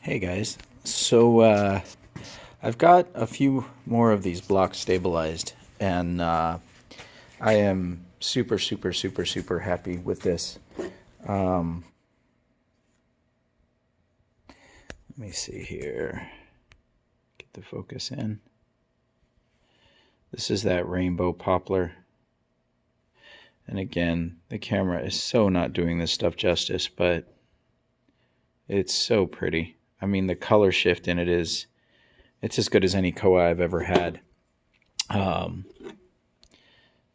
Hey guys, so I've got a few more of these blocks stabilized, and I am super happy with this. Um, Let me see here, get the focus in. This is that rainbow poplar, and again, the camera is so not doing this stuff justice, but it's so pretty. I mean, the color shift in it it's as good as any koa I've ever had. Um,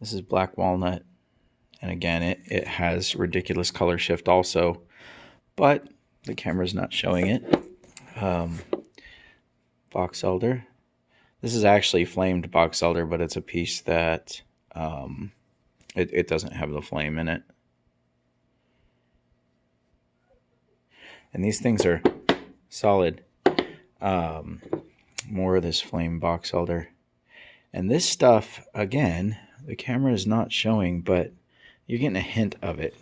this is black walnut, and again, it has ridiculous color shift also, but the camera's not showing it. Box elder. This is actually flamed box elder, but it's a piece that it doesn't have the flame in it. And these things are solid. More of this flame box elder. And this stuff, again, the camera is not showing, but you're getting a hint of it.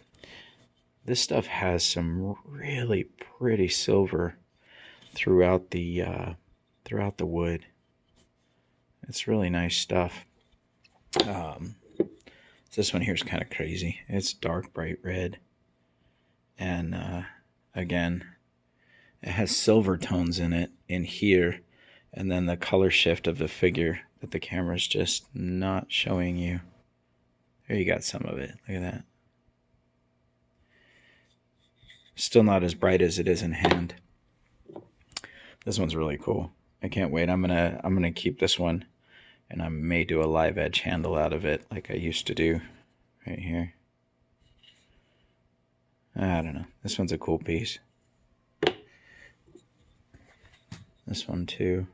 This stuff has some really pretty silver throughout the wood. It's really nice stuff. This one here is kind of crazy. It's dark bright red, and again, it has silver tones in it in here, and then the color shift of the figure that the camera's just not showing you. There you got some of it. Look at that. Still not as bright as it is in hand. This one's really cool. I can't wait. I'm gonna keep this one, and I may do a live edge handle out of it like I used to do right here. I don't know. This one's a cool piece. This one too.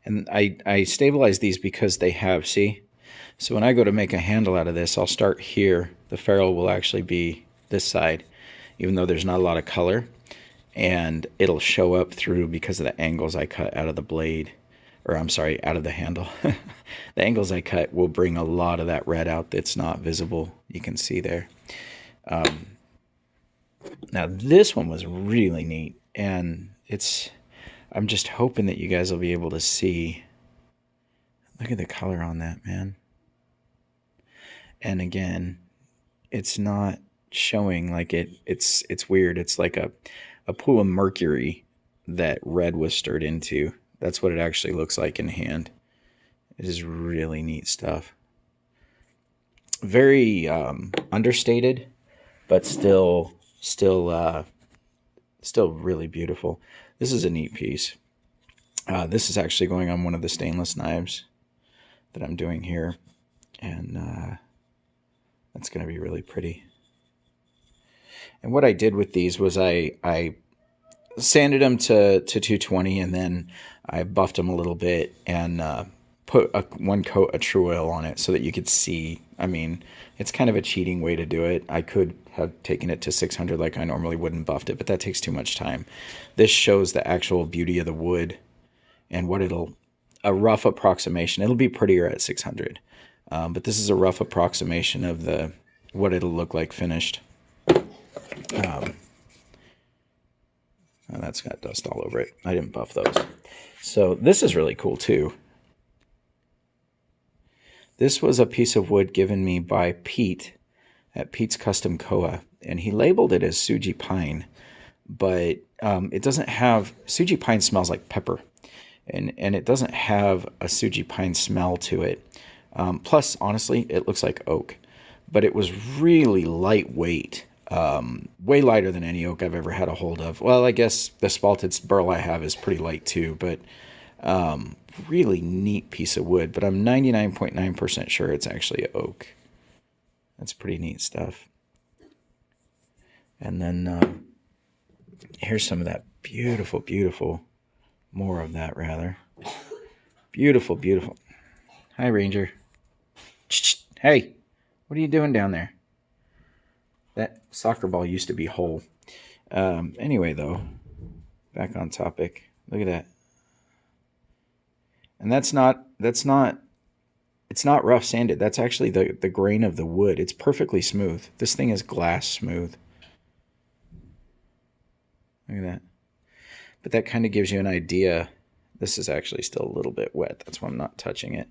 And I stabilize these because they have, see? So when I go to make a handle out of this, I'll start here. The ferrule will actually be this side, even though there's not a lot of color. And it'll show up through because of the angles I cut out of the blade. Or I'm sorry, out of the handle. The angles I cut will bring a lot of that red out that's not visible. You can see there. Now this one was really neat, and I'm just hoping that you guys will be able to see. Look at the color on that, man. And again, it's not showing like it's weird. It's like a pool of mercury that red was stirred into. That's what it actually looks like in hand. It is really neat stuff. Very understated, but still really beautiful. This is a neat piece. This is actually going on one of the stainless knives that I'm doing here, and that's going to be really pretty. And what I did with these was I sanded them to 220, and then I buffed them a little bit and put one coat of True Oil on it so that you could see. I mean, it's kind of a cheating way to do it. I could have taken it to 600 like I normally would and buffed it, but that takes too much time. This shows the actual beauty of the wood and what a rough approximation. It'll be prettier at 600, but this is a rough approximation of what it'll look like finished. Oh, that's got dust all over it. I didn't buff those. So this is really cool too. This was a piece of wood given me by Pete at Pete's Custom Koa, and he labeled it as Suji Pine, but it doesn't have, Suji Pine smells like pepper, and it doesn't have a Suji Pine smell to it. Plus, honestly, it looks like oak, but it was really lightweight. Way lighter than any oak I've ever had a hold of. Well, I guess the spalted burl I have is pretty light too, but really neat piece of wood. But I'm 99.9% sure it's actually oak. That's pretty neat stuff. And then here's some of that beautiful, more of that rather. Beautiful. Hi, Ranger. Hey, what are you doing down there? That soccer ball used to be whole. Anyway, though, back on topic. Look at that. And it's not rough sanded. That's actually the grain of the wood. It's perfectly smooth. This thing is glass smooth. Look at that. but that kind of gives you an idea. This is actually still a little bit wet. That's why I'm not touching it.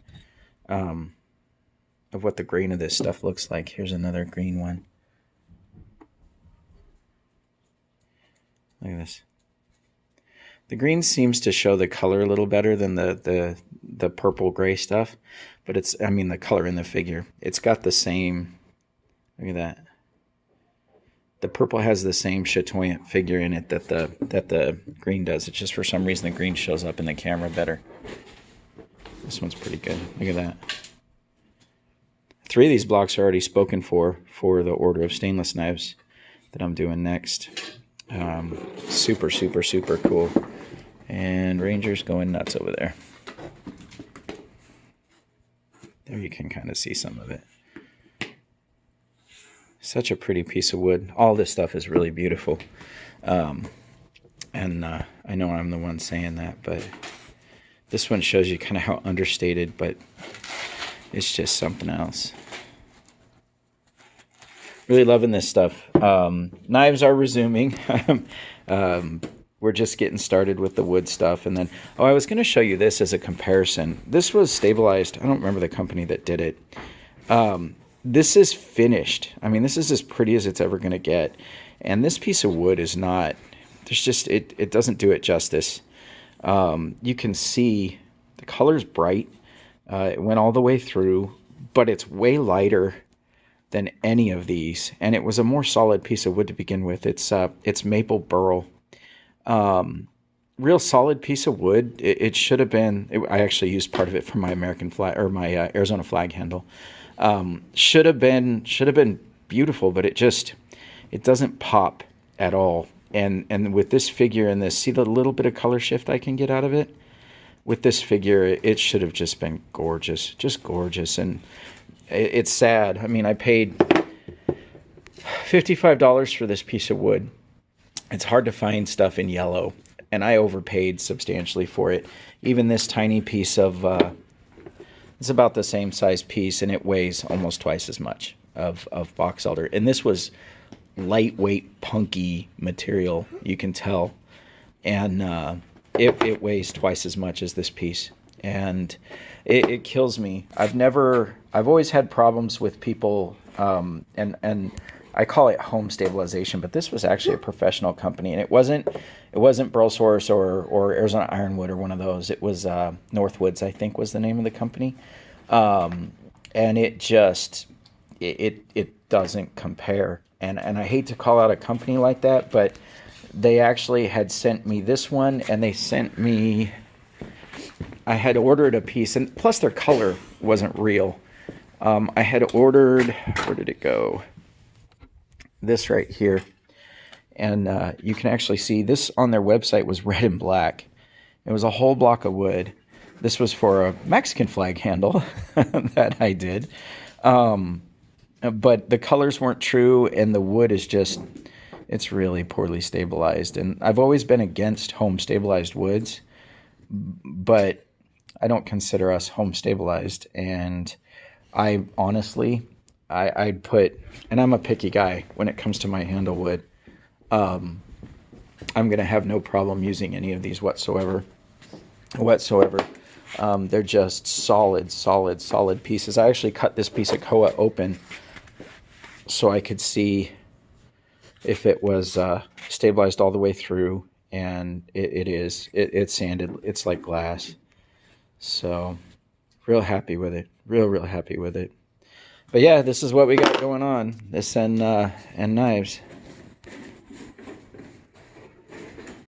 Of what the grain of this stuff looks like. Here's another green one. Look at this. The green seems to show the color a little better than the purple gray stuff, but it's, I mean, the color in the figure. It's got the same, look at that. The purple has the same chatoyant figure in it that the green does. It's just for some reason the green shows up in the camera better. This one's pretty good. Look at that. 3 of these blocks are already spoken for the order of stainless knives that I'm doing next. Super, super, super cool. And Ranger's going nuts over there. There you can kind of see some of it. Such a pretty piece of wood. All this stuff is really beautiful. I know I'm the one saying that, but this one shows you kind of how understated, but it's just something else. Really loving this stuff. Knives are resuming. We're just getting started with the wood stuff. And then, I was going to show you this as a comparison. This was stabilized. I don't remember the company that did it. This is finished. I mean, this is as pretty as it's ever going to get. And this piece of wood is not, there's just, it doesn't do it justice. You can see the color's bright. It went all the way through, but it's way lighter than any of these. And it was a more solid piece of wood to begin with. It's maple burl. Real solid piece of wood. It should have been, I actually used part of it for my American flag, or my Arizona flag handle. Should have been beautiful, but it doesn't pop at all. And with this figure and this, see the little bit of color shift I can get out of it? With this figure, it should have just been gorgeous, just gorgeous. And it's sad. I mean, I paid $55 for this piece of wood. It's hard to find stuff in yellow, and I overpaid substantially for it. Even this tiny piece of, it's about the same size piece, and it weighs almost twice as much of box elder. And this was lightweight, punky material, you can tell. And it weighs twice as much as this piece. And it kills me. I've always had problems with people, and I call it home stabilization, but this was actually a professional company, and it wasn't Burlsource or Arizona Ironwood or one of those. It was Northwoods, I think, was the name of the company. And it just it doesn't compare. And I hate to call out a company like that, but they actually had sent me this one, and they sent me, I had ordered a piece, and plus their color wasn't real. I had ordered, where did it go? This right here. And you can actually see this on their website was red and black. It was a whole block of wood. This was for a Mexican flag handle that I did. But the colors weren't true, and the wood is just, it's really poorly stabilized. And I've always been against home stabilized woods, but I don't consider us home stabilized. And I honestly, I'd put, and I'm a picky guy when it comes to my handle wood. I'm going to have no problem using any of these whatsoever. They're just solid pieces. I actually cut this piece of koa open so I could see if it was stabilized all the way through, and it is. It's sanded. It's like glass. So real happy with it. Real happy with it. But yeah, this is what we got going on. This and knives.